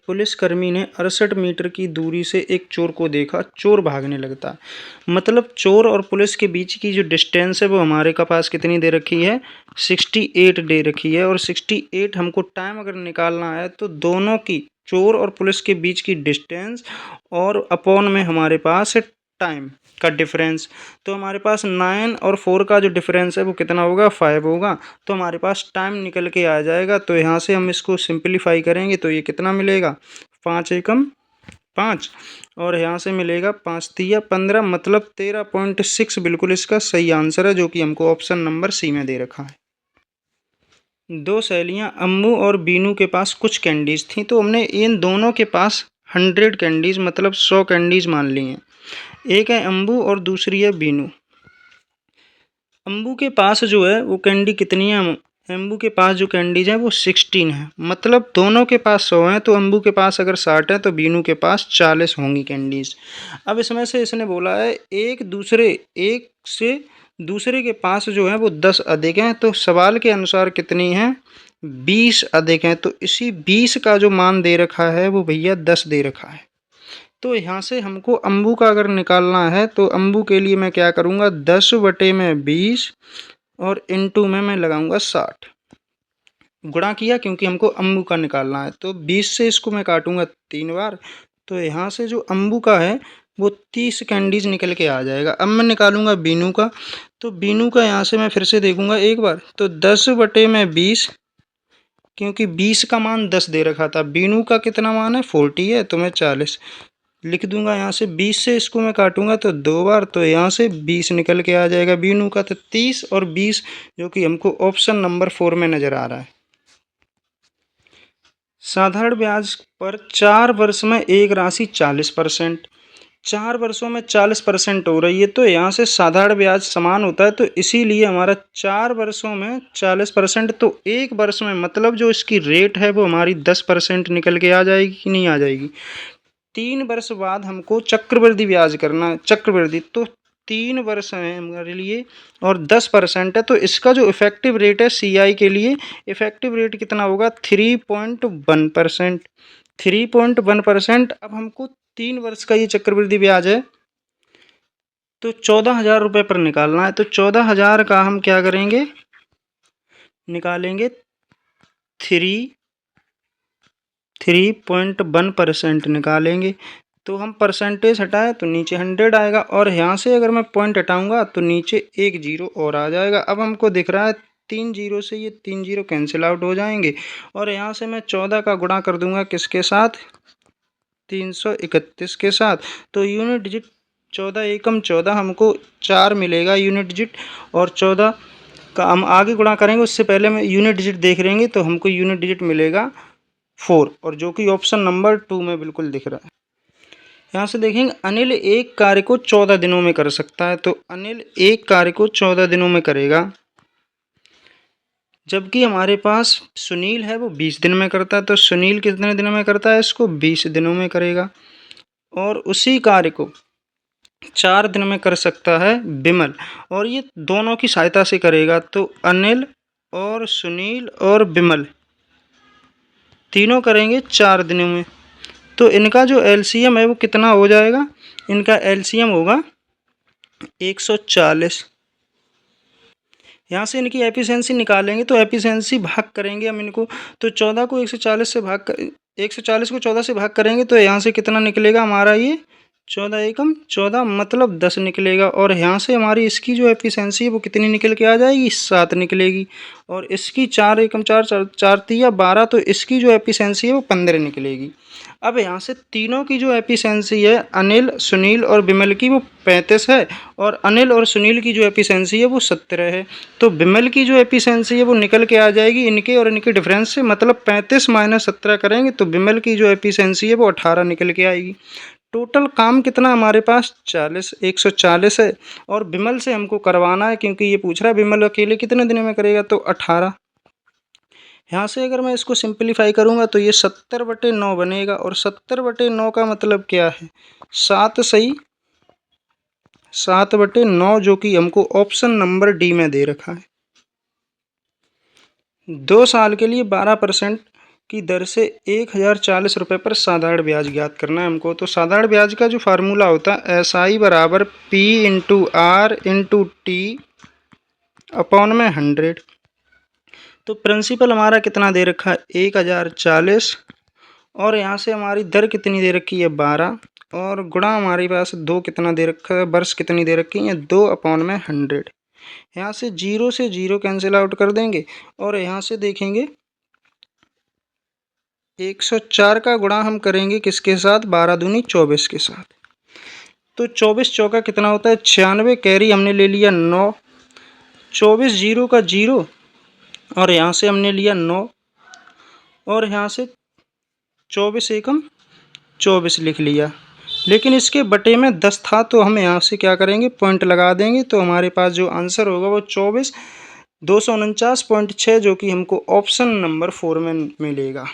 पुलिसकर्मी ने 68 मीटर की दूरी से एक चोर को देखा। चोर भागने लगता है। मतलब चोर और पुलिस के बीच की जो डिस्टेंस है वो हमारे का पास कितनी दे रखी है, 68 दे रखी है। और 68 हमको टाइम अगर निकालना है तो दोनों की, चोर और पुलिस के बीच की डिस्टेंस और अपॉन में हमारे पास है टाइम का डिफरेंस। तो हमारे पास 9 और 4 का जो डिफरेंस है वो कितना होगा, 5 होगा। तो हमारे पास टाइम निकल के आ जाएगा। तो यहाँ से हम इसको सिंप्लीफाई करेंगे तो ये कितना मिलेगा, 5 एकम 5, और यहाँ से मिलेगा 5 तिया 15, मतलब 13.6 बिल्कुल इसका सही आंसर है, जो कि हमको ऑप्शन नंबर सी में दे रखा है। दो सहेलियां अम्मू और बीनू के पास कुछ कैंडीज थी, तो हमने इन दोनों के पास 100 कैंडीज मतलब 100 कैंडीज मान ली हैं। एक है अम्बू और दूसरी है बीनू। अम्बू के पास जो है वो कैंडी कितनी है, अम्बू के पास जो कैंडीज हैं वो 16 है, मतलब दोनों के पास 100 हैं। तो अम्बू के पास अगर 60 है तो बीनू के पास 40 होंगी कैंडीज। अब इसमें से इसने बोला है एक से दूसरे के पास जो है वो 10 अधिक हैं। तो सवाल के अनुसार कितनी हैं, 20 अधिक हैं। तो इसी 20 का जो मान दे रखा है वो भैया 10 दे रखा है। तो यहाँ से हमको अम्बू का अगर निकालना है तो अम्बू के लिए मैं क्या करूँगा, 10/20 और इनटू में मैं लगाऊंगा 60, गुणा किया क्योंकि हमको अम्बू का निकालना है। तो 20 से इसको मैं काटूंगा 3 बार। तो यहाँ से जो अम्बू का है वो 30 कैंडीज निकल के आ जाएगा। अब मैं निकालूंगा बीनू का। तो बीनू का यहाँ से मैं फिर से देखूंगा एक बार, तो 10/20, क्योंकि 20 का मान 10 दे रखा था, बीनू का कितना मान है 40 है, तो मैं 40 लिख दूंगा। यहाँ से 20 से इसको मैं काटूंगा तो 2 बार, तो यहाँ से 20 निकल के आ जाएगा बीनू का। तो 30 और 20 जो कि हमको ऑप्शन नंबर 4 में नज़र आ रहा है। साधारण ब्याज पर 4 वर्ष में एक राशि 40%, 4 वर्षों में 40% हो रही है। तो यहाँ से साधारण ब्याज समान होता है, तो इसीलिए हमारा 4 वर्षों में 40%, तो एक वर्ष में मतलब जो इसकी रेट है वो हमारी 10% निकल के आ जाएगी कि नहीं आ जाएगी। 3 वर्ष बाद हमको चक्रवृद्धि ब्याज करना है, चक्रवृद्धि, तो 3 वर्ष हैं हमारे लिए और 10% है। तो इसका जो इफेक्टिव रेट है सीआई के लिए, इफेक्टिव रेट कितना होगा, 3.1%, 3.1%। अब हमको 3 वर्ष का ये चक्रवृद्धि ब्याज है तो 14,000 रुपये पर निकालना है। तो 14,000 का हम क्या करेंगे, निकालेंगे 3.1% निकालेंगे। तो हम परसेंटेज हटाए तो नीचे 100 आएगा, और यहाँ से अगर मैं पॉइंट हटाऊंगा तो नीचे एक जीरो और आ जाएगा। अब हमको दिख रहा है 3 जीरो से ये 3 जीरो कैंसिल आउट हो जाएंगे, और यहाँ से मैं 14 का गुणा कर दूंगा किसके साथ, 331 के साथ। तो यूनिट डिजिट 14 एकम 14 हमको 4 मिलेगा यूनिट डिजिट, और 14 का हम आगे गुणा करेंगे उससे पहले मैं यूनिट डिजिट देख लेंगे तो हमको यूनिट डिजिट मिलेगा 4, और जो कि ऑप्शन नंबर 2 में बिल्कुल दिख रहा है। यहाँ से देखेंगे अनिल एक कार्य को 14 दिनों में कर सकता है, तो अनिल एक कार्य को 14 दिनों में करेगा, जबकि हमारे पास सुनील है वो 20 दिन में करता है। तो सुनील कितने दिनों में करता है, इसको 20 दिनों में करेगा। और उसी कार्य को 4 दिन में कर सकता है विमल, और ये दोनों की सहायता से करेगा। तो अनिल और सुनील और विमल तीनों करेंगे 4 दिनों में। तो इनका जो एलसीएम है वो कितना हो जाएगा, इनका एलसीएम होगा 140। यहाँ से इनकी एफिशिएंसी निकालेंगे तो एफिशिएंसी भाग करेंगे हम इनको, तो 14 को 140 से भाग कर, 140 को 14 से भाग करेंगे तो यहाँ से कितना निकलेगा हमारा, ये 14 एकम 14 मतलब 10 निकलेगा। और यहाँ से हमारी इसकी जो एफिशिएंसी है वो कितनी निकल के आ जाएगी, 7 निकलेगी। और इसकी 4 एकम 4 4 4 तिया 12, तो इसकी जो एफिशिएंसी है वो 15 निकलेगी। अब यहाँ से तीनों की जो एफिशिएंसी है अनिल सुनील और विमल की वो 35 है, और अनिल और सुनील की जो एफिशिएंसी है वो 17 है। तो विमल की जो एफिशिएंसी है वो निकल के आ जाएगी इनके और इनके डिफरेंस से, मतलब 35 माइनस 17 करेंगे तो विमल की जो एफिशिएंसी है वो 18 निकल के आएगी। टोटल काम कितना हमारे पास 40, 140 है, और विमल से हमको करवाना है क्योंकि ये पूछ रहा है विमल अकेले कितने दिनों में करेगा, तो 18। यहाँ से अगर मैं इसको सिंप्लीफाई करूँगा तो ये 70/9 बनेगा, और 70/9 का मतलब क्या है, 7 सही, 7/9, जो कि हमको ऑप्शन नंबर डी में दे रखा है। 2 साल के लिए 12% की दर से 1040 रुपये पर साधारण ब्याज ज्ञात करना है हमको। तो साधारण ब्याज का जो फार्मूला होता है SI बराबर P into R into T upon में 100। तो प्रिंसिपल हमारा कितना दे रखा है 1040, और यहाँ से हमारी दर कितनी दे रखी है 12, और गुणा हमारे पास 2 कितना दे रखा है, वर्ष कितनी दे रखी है 2 अपॉन में 100। यहाँ से 0 से 0 कैंसिल आउट कर देंगे, और यहाँ से देखेंगे 104 का गुणा हम करेंगे किसके साथ, 12 दूनी 24 के साथ। तो 24 चौका कितना होता है 96, कैरी हमने ले लिया 9, 24 जीरो का 0, और यहाँ से हमने लिया 9, और यहाँ से 24 एकम 24 लिख लिया। लेकिन इसके बटे में 10 था, तो हम यहाँ से क्या करेंगे पॉइंट लगा देंगे। तो हमारे पास जो आंसर होगा वो 24 249.6, जो कि हमको ऑप्शन नंबर 4 में मिलेगा।